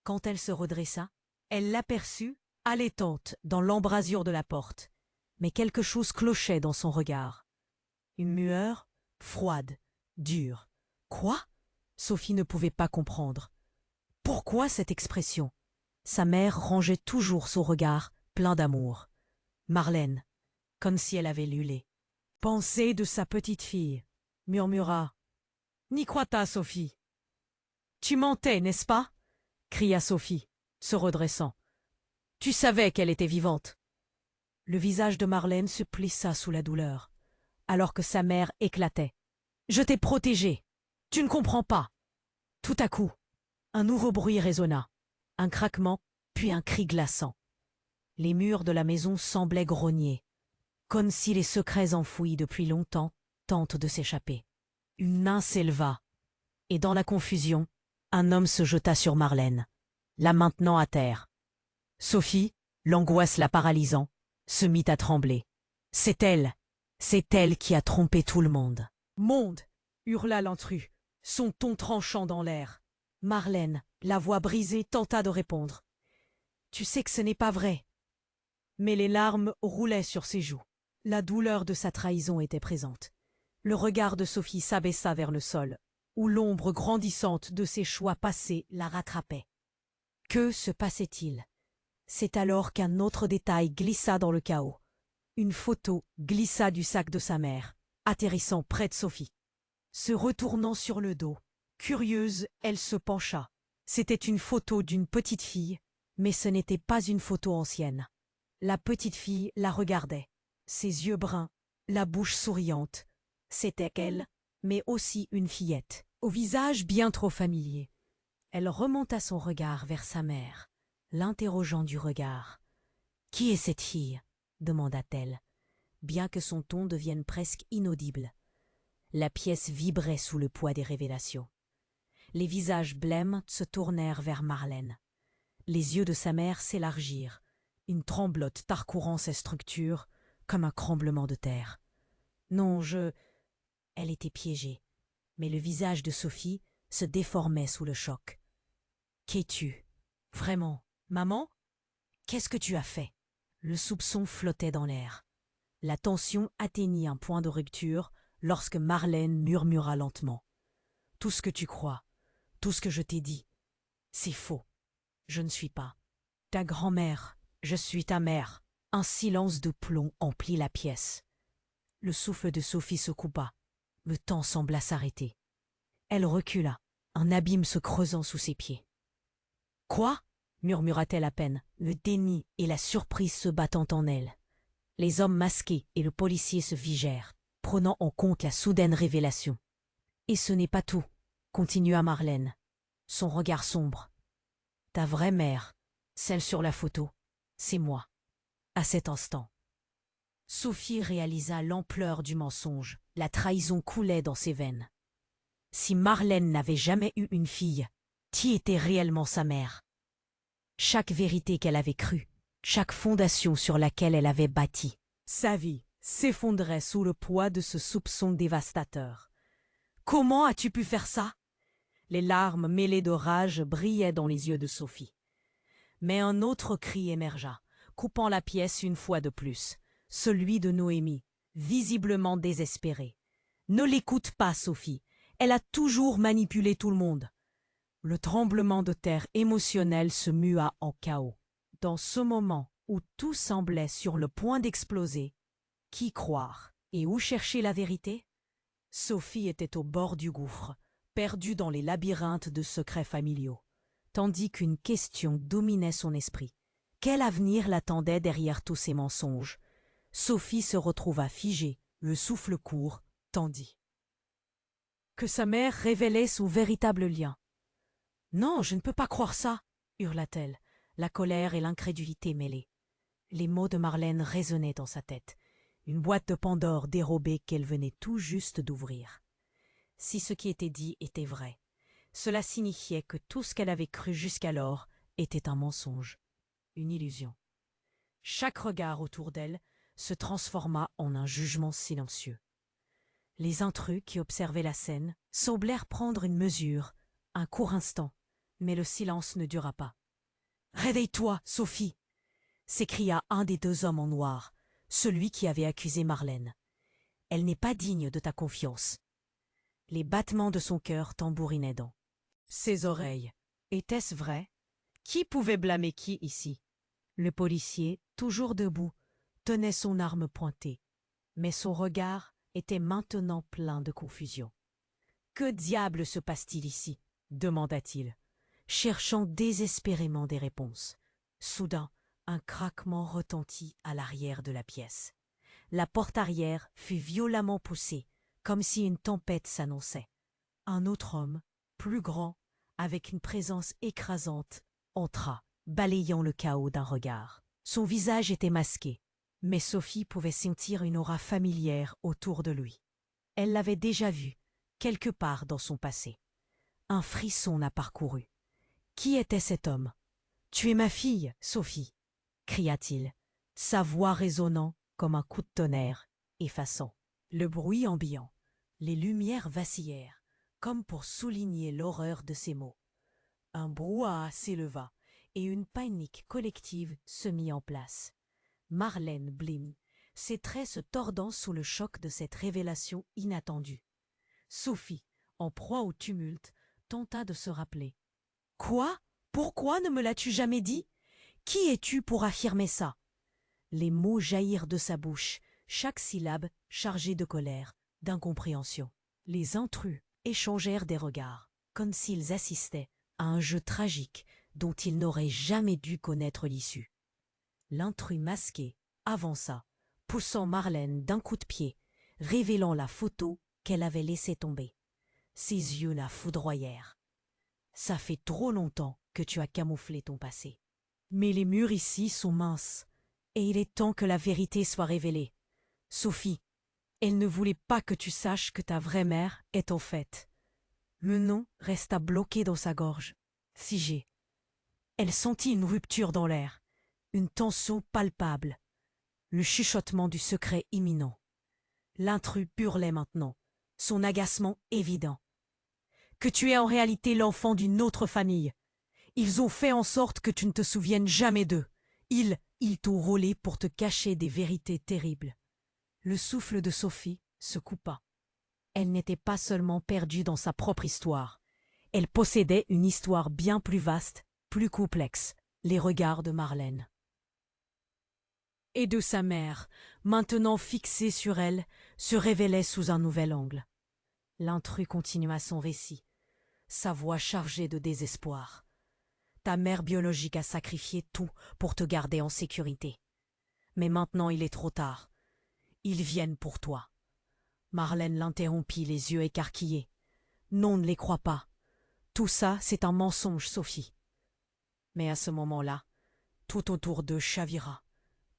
Speaker 1: Quand elle se redressa, elle l'aperçut, allaitante, dans l'embrasure de la porte. Mais quelque chose clochait dans son regard. Une mueur, froide, dure. Quoi? Sophie ne pouvait pas comprendre. Pourquoi cette expression? Sa mère rangeait toujours son regard, plein d'amour. Marlène, comme si elle avait lulé. Pensée de sa petite fille, murmura. N'y crois-tu, Sophie? Tu mentais, n'est-ce pas? Cria Sophie, se redressant. Tu savais qu'elle était vivante. Le visage de Marlène se plissa sous la douleur, alors que sa mère éclatait. Je t'ai protégée. Tu ne comprends pas. Tout à coup, un nouveau bruit résonna. Un craquement, puis un cri glaçant. Les murs de la maison semblaient grogner, comme si les secrets enfouis depuis longtemps tentent de s'échapper. Une main s'éleva, et dans la confusion, un homme se jeta sur Marlène, la maintenant à terre. Sophie, l'angoisse la paralysant, se mit à trembler. C'est elle qui a trompé tout le monde. Monde, hurla l'intrus, son ton tranchant dans l'air. Marlène, la voix brisée, tenta de répondre. Tu sais que ce n'est pas vrai. Mais les larmes roulaient sur ses joues. La douleur de sa trahison était présente. Le regard de Sophie s'abaissa vers le sol, où l'ombre grandissante de ses choix passés la rattrapait. Que se passait-il? C'est alors qu'un autre détail glissa dans le chaos. Une photo glissa du sac de sa mère, atterrissant près de Sophie. Se retournant sur le dos, curieuse, elle se pencha. C'était une photo d'une petite fille, mais ce n'était pas une photo ancienne. La petite fille la regardait, ses yeux bruns, la bouche souriante. C'était elle, mais aussi une fillette, au visage bien trop familier. Elle remonta son regard vers sa mère, l'interrogeant du regard. « Qui est cette fille ?» demanda-t-elle, bien que son ton devienne presque inaudible. La pièce vibrait sous le poids des révélations. Les visages blêmes se tournèrent vers Marlène. Les yeux de sa mère s'élargirent, une tremblote parcourant ses structures comme un tremblement de terre. Non, Elle était piégée, mais le visage de Sophie se déformait sous le choc. Qu'es-tu? Vraiment, maman? Qu'est-ce que tu as fait? Le soupçon flottait dans l'air. La tension atteignit un point de rupture lorsque Marlène murmura lentement. Tout ce que tu crois, tout ce que je t'ai dit, c'est faux. Je ne suis pas ta grand-mère, je suis ta mère. Un silence de plomb emplit la pièce. Le souffle de Sophie se coupa. Le temps sembla s'arrêter. Elle recula, un abîme se creusant sous ses pieds. « Quoi ?» murmura-t-elle à peine, le déni et la surprise se battant en elle. Les hommes masqués et le policier se figèrent, prenant en compte la soudaine révélation. « Et ce n'est pas tout, » continua Marlène, son regard sombre. « Ta vraie mère, celle sur la photo, c'est moi. » À cet instant, Sophie réalisa l'ampleur du mensonge. La trahison coulait dans ses veines. Si Marlène n'avait jamais eu une fille, qui était réellement sa mère? Chaque vérité qu'elle avait crue, chaque fondation sur laquelle elle avait bâti, sa vie s'effondrait sous le poids de ce soupçon dévastateur. « Comment as-tu pu faire ça ?» Les larmes mêlées de rage brillaient dans les yeux de Sophie. Mais un autre cri émergea, coupant la pièce une fois de plus, celui de Noémie, visiblement désespérée. « Ne l'écoute pas, Sophie, elle a toujours manipulé tout le monde. » Le tremblement de terre émotionnel se mua en chaos. Dans ce moment où tout semblait sur le point d'exploser, qui croire et où chercher la vérité? Sophie était au bord du gouffre, perdue dans les labyrinthes de secrets familiaux, tandis qu'une question dominait son esprit. Quel avenir l'attendait derrière tous ces mensonges? Sophie se retrouva figée, le souffle court, tandis que sa mère révélait son véritable lien. « Non, je ne peux pas croire ça !» hurla-t-elle, la colère et l'incrédulité mêlées. Les mots de Marlène résonnaient dans sa tête, une boîte de Pandore dérobée qu'elle venait tout juste d'ouvrir. Si ce qui était dit était vrai, Cela signifiait que tout ce qu'elle avait cru jusqu'alors était un mensonge, une illusion. Chaque regard autour d'elle se transforma en un jugement silencieux. Les intrus qui observaient la scène semblèrent prendre une mesure, un court instant, mais le silence ne dura pas. « Réveille-toi, Sophie !» s'écria un des deux hommes en noir, celui qui avait accusé Marlène. « Elle n'est pas digne de ta confiance. » Les battements de son cœur tambourinaient dans ses oreilles. Était-ce vrai? Qui pouvait blâmer qui ici? Le policier, toujours debout, tenait son arme pointée, mais son regard était maintenant plein de confusion. « Que diable se passe-t-il ici ?» demanda-t-il, cherchant désespérément des réponses. Soudain, un craquement retentit à l'arrière de la pièce. La porte arrière fut violemment poussée, comme si une tempête s'annonçait. Un autre homme, plus grand, avec une présence écrasante, entra, balayant le chaos d'un regard. Son visage était masqué, mais Sophie pouvait sentir une aura familière autour de lui. Elle l'avait déjà vu, quelque part dans son passé. Un frisson la parcourut. Qui était cet homme? « Tu es ma fille, Sophie !» cria-t-il, sa voix résonnant comme un coup de tonnerre, effaçant le bruit ambiant. Les lumières vacillèrent, comme pour souligner l'horreur de ces mots. Un brouhaha s'éleva, et une panique collective se mit en place. Marlène blêmit, ses traits se tordant sous le choc de cette révélation inattendue. Sophie, en proie au tumulte, tenta de se rappeler. « Quoi? Pourquoi ne me l'as-tu jamais dit? Qui es-tu pour affirmer ça ?» Les mots jaillirent de sa bouche, chaque syllabe chargée de colère, d'incompréhension. Les intrus échangèrent des regards, comme s'ils assistaient à un jeu tragique dont ils n'auraient jamais dû connaître l'issue. L'intrus masqué avança, poussant Marlène d'un coup de pied, révélant la photo qu'elle avait laissée tomber. Ses yeux la foudroyèrent. « Ça fait trop longtemps que tu as camouflé ton passé. Mais les murs ici sont minces, et il est temps que la vérité soit révélée. Sophie, elle ne voulait pas que tu saches que ta vraie mère est en fait. » Le nom resta bloqué dans sa gorge, figé. Elle sentit une rupture dans l'air, une tension palpable, le chuchotement du secret imminent. L'intrus hurlait maintenant, son agacement évident. « Que tu es en réalité l'enfant d'une autre famille. Ils ont fait en sorte que tu ne te souviennes jamais d'eux. Ils t'ont rôlé pour te cacher des vérités terribles. » Le souffle de Sophie se coupa. Elle n'était pas seulement perdue dans sa propre histoire. Elle possédait une histoire bien plus vaste, plus complexe, les regards de Marlène. Et de sa mère, maintenant fixée sur elle, se révélaient sous un nouvel angle. L'intrus continua son récit, sa voix chargée de désespoir. « Ta mère biologique a sacrifié tout pour te garder en sécurité. Mais maintenant il est trop tard. Ils viennent pour toi. » Marlène l'interrompit, les yeux écarquillés. « Non, ne les crois pas. Tout ça, c'est un mensonge, Sophie. » Mais à ce moment-là, tout autour d'eux chavira.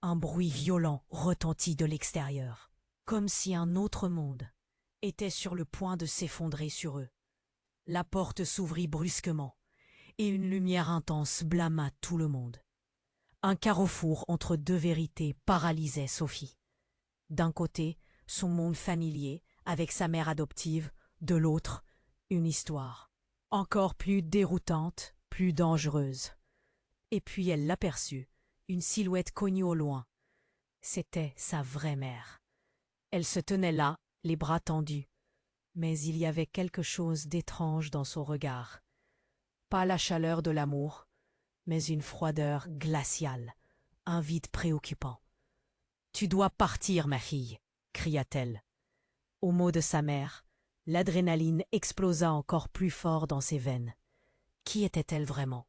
Speaker 1: Un bruit violent retentit de l'extérieur, comme si un autre monde était sur le point de s'effondrer sur eux. La porte s'ouvrit brusquement, et une lumière intense blâma tout le monde. Un carrefour entre deux vérités paralysait Sophie. D'un côté, son monde familier, avec sa mère adoptive, de l'autre, une histoire, encore plus déroutante, plus dangereuse. Et puis elle l'aperçut, une silhouette connue au loin. C'était sa vraie mère. Elle se tenait là, les bras tendus, mais il y avait quelque chose d'étrange dans son regard. Pas la chaleur de l'amour, mais une froideur glaciale, un vide préoccupant. « Tu dois partir, ma fille !» cria-t-elle. Au mot de sa mère, l'adrénaline explosa encore plus fort dans ses veines. Qui était-elle vraiment?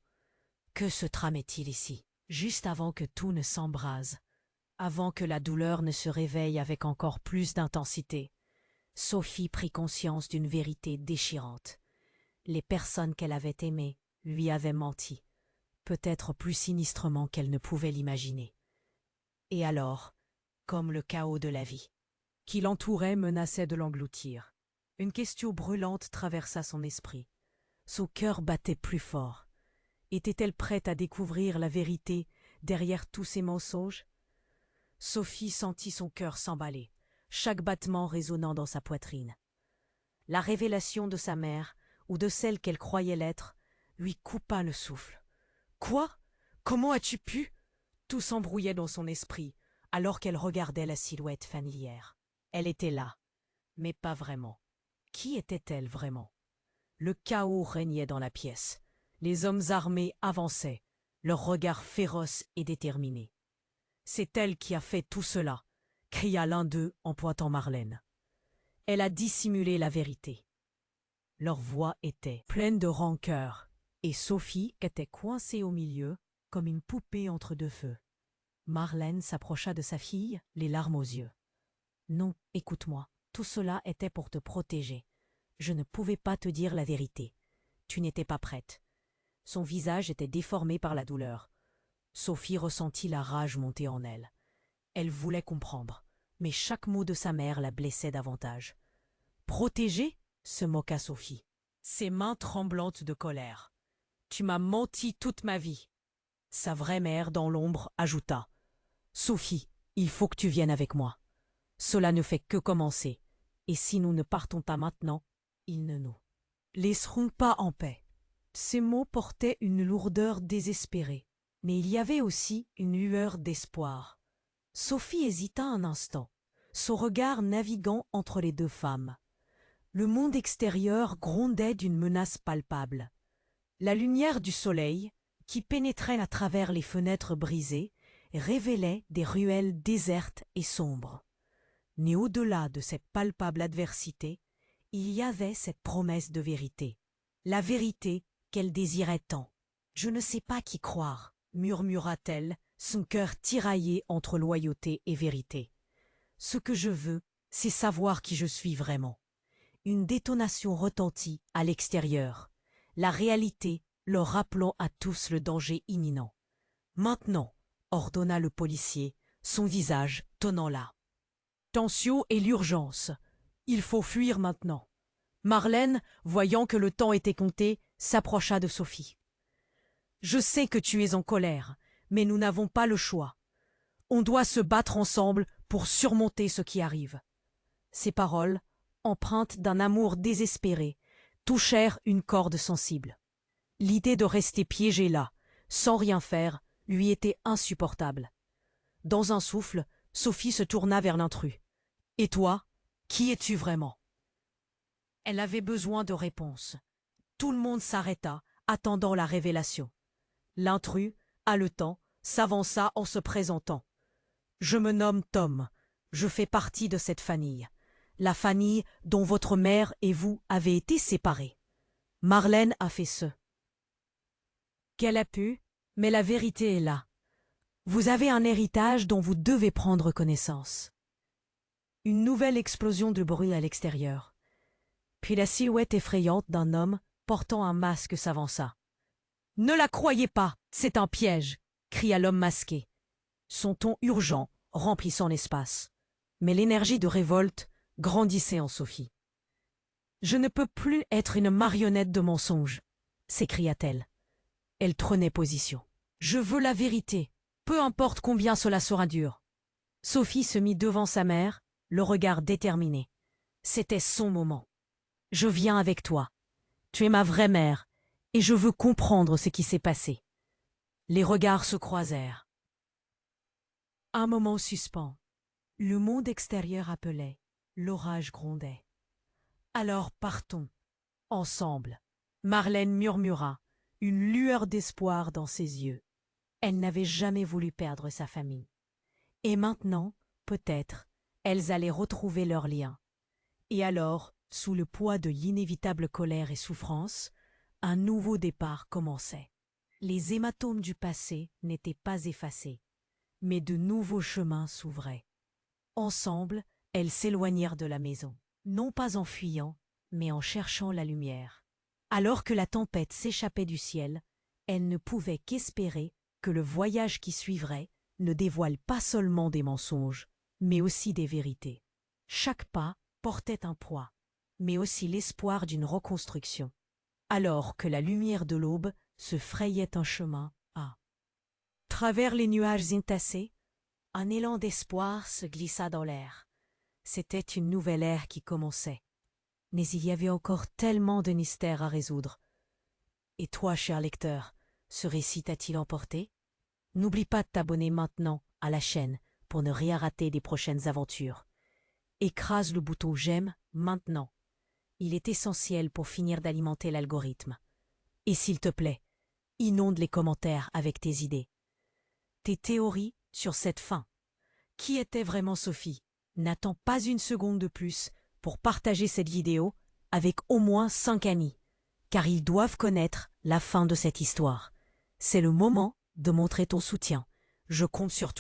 Speaker 1: Que se tramait-il ici? Juste avant que tout ne s'embrase, avant que la douleur ne se réveille avec encore plus d'intensité, Sophie prit conscience d'une vérité déchirante. Les personnes qu'elle avait aimées lui avaient menti, peut-être plus sinistrement qu'elle ne pouvait l'imaginer. Et alors, comme le chaos de la vie qui l'entourait menaçait de l'engloutir, une question brûlante traversa son esprit. Son cœur battait plus fort. Était-elle prête à découvrir la vérité derrière tous ces mensonges? Sophie sentit son cœur s'emballer, chaque battement résonnant dans sa poitrine. La révélation de sa mère, ou de celle qu'elle croyait l'être, lui coupa le souffle. « Quoi? Comment as-tu pu ?» Tout s'embrouillait dans son esprit, alors qu'elle regardait la silhouette familière. Elle était là, mais pas vraiment. Qui était-elle vraiment? Le chaos régnait dans la pièce. Les hommes armés avançaient, leur regard féroce et déterminé. « C'est elle qui a fait tout cela !» cria l'un d'eux en pointant Marlène. Elle a dissimulé la vérité. Leur voix était pleine de rancœur, et Sophie était coincée au milieu, comme une poupée entre deux feux. Marlène s'approcha de sa fille, les larmes aux yeux. « Non, écoute-moi, tout cela était pour te protéger. Je ne pouvais pas te dire la vérité. Tu n'étais pas prête. » Son visage était déformé par la douleur. Sophie ressentit la rage monter en elle. Elle voulait comprendre, mais chaque mot de sa mère la blessait davantage. « Protéger ?» se moqua Sophie, ses mains tremblantes de colère. « Tu m'as menti toute ma vie. » Sa vraie mère, dans l'ombre, ajouta. « Sophie, il faut que tu viennes avec moi. Cela ne fait que commencer, et si nous ne partons pas maintenant, ils ne nous laisseront pas en paix. » Ces mots portaient une lourdeur désespérée, mais il y avait aussi une lueur d'espoir. Sophie hésita un instant, son regard naviguant entre les deux femmes. Le monde extérieur grondait d'une menace palpable. La lumière du soleil, qui pénétrait à travers les fenêtres brisées, révélait des ruelles désertes et sombres. Mais au-delà de cette palpable adversité, il y avait cette promesse de vérité. La vérité qu'elle désirait tant. « Je ne sais pas qui croire », murmura-t-elle, son cœur tiraillé entre loyauté et vérité. « Ce que je veux, c'est savoir qui je suis vraiment. » Une détonation retentit à l'extérieur, la réalité leur rappelant à tous le danger imminent. « Maintenant !» ordonna le policier, son visage tonnant là. « Tensio et l'urgence. Il faut fuir maintenant. » Marlène, voyant que le temps était compté, s'approcha de Sophie. « Je sais que tu es en colère, mais nous n'avons pas le choix. On doit se battre ensemble pour surmonter ce qui arrive. » Ces paroles, empreintes d'un amour désespéré, touchèrent une corde sensible. L'idée de rester piégée là, sans rien faire, lui était insupportable. Dans un souffle, Sophie se tourna vers l'intrus. « Et toi, qui es-tu vraiment ?» Elle avait besoin de réponses. Tout le monde s'arrêta, attendant la révélation. L'intrus, haletant, s'avança en se présentant. « Je me nomme Tom. Je fais partie de cette famille. La famille dont votre mère et vous avez été séparés. Marlène a fait ce qu'elle a pu, mais la vérité est là. Vous avez un héritage dont vous devez prendre connaissance. » Une nouvelle explosion de bruit à l'extérieur. Puis la silhouette effrayante d'un homme portant un masque s'avança. « Ne la croyez pas, c'est un piège !» cria l'homme masqué. Son ton urgent remplissant l'espace. Mais l'énergie de révolte grandissait en Sophie. « Je ne peux plus être une marionnette de mensonges !» s'écria-t-elle. Elle prenait position. « Je veux la vérité, peu importe combien cela sera dur. » Sophie se mit devant sa mère, le regard déterminé. C'était son moment. « Je viens avec toi. Tu es ma vraie mère, et je veux comprendre ce qui s'est passé. » Les regards se croisèrent. Un moment suspens. Le monde extérieur appelait, l'orage grondait. « Alors partons, ensemble !» Marlène murmura, une lueur d'espoir dans ses yeux. Elle n'avait jamais voulu perdre sa famille. Et maintenant, peut-être, elles allaient retrouver leur lien. Et alors, sous le poids de l'inévitable colère et souffrance, un nouveau départ commençait. Les hématomes du passé n'étaient pas effacés, mais de nouveaux chemins s'ouvraient. Ensemble, elles s'éloignèrent de la maison, non pas en fuyant, mais en cherchant la lumière. Alors que la tempête s'échappait du ciel, elles ne pouvaient qu'espérer que le voyage qui suivrait ne dévoile pas seulement des mensonges, mais aussi des vérités. Chaque pas portait un poids, mais aussi l'espoir d'une reconstruction. alors que la lumière de l'aube se frayait un chemin à travers les nuages entassés. Un élan d'espoir se glissa dans l'air. C'était une nouvelle ère qui commençait. Mais il y avait encore tellement de mystères à résoudre. Et toi, cher lecteur, ce récit t'a-t-il emporté? N'oublie pas de t'abonner maintenant à la chaîne pour ne rien rater des prochaines aventures. Écrase le bouton j'aime maintenant. Il est essentiel pour finir d'alimenter l'algorithme. Et s'il te plaît, inonde les commentaires avec tes idées. Tes théories sur cette fin. Qui était vraiment Sophie? N'attends pas une seconde de plus pour partager cette vidéo avec au moins 5 amis, car ils doivent connaître la fin de cette histoire. C'est le moment de montrer ton soutien. Je compte sur toi.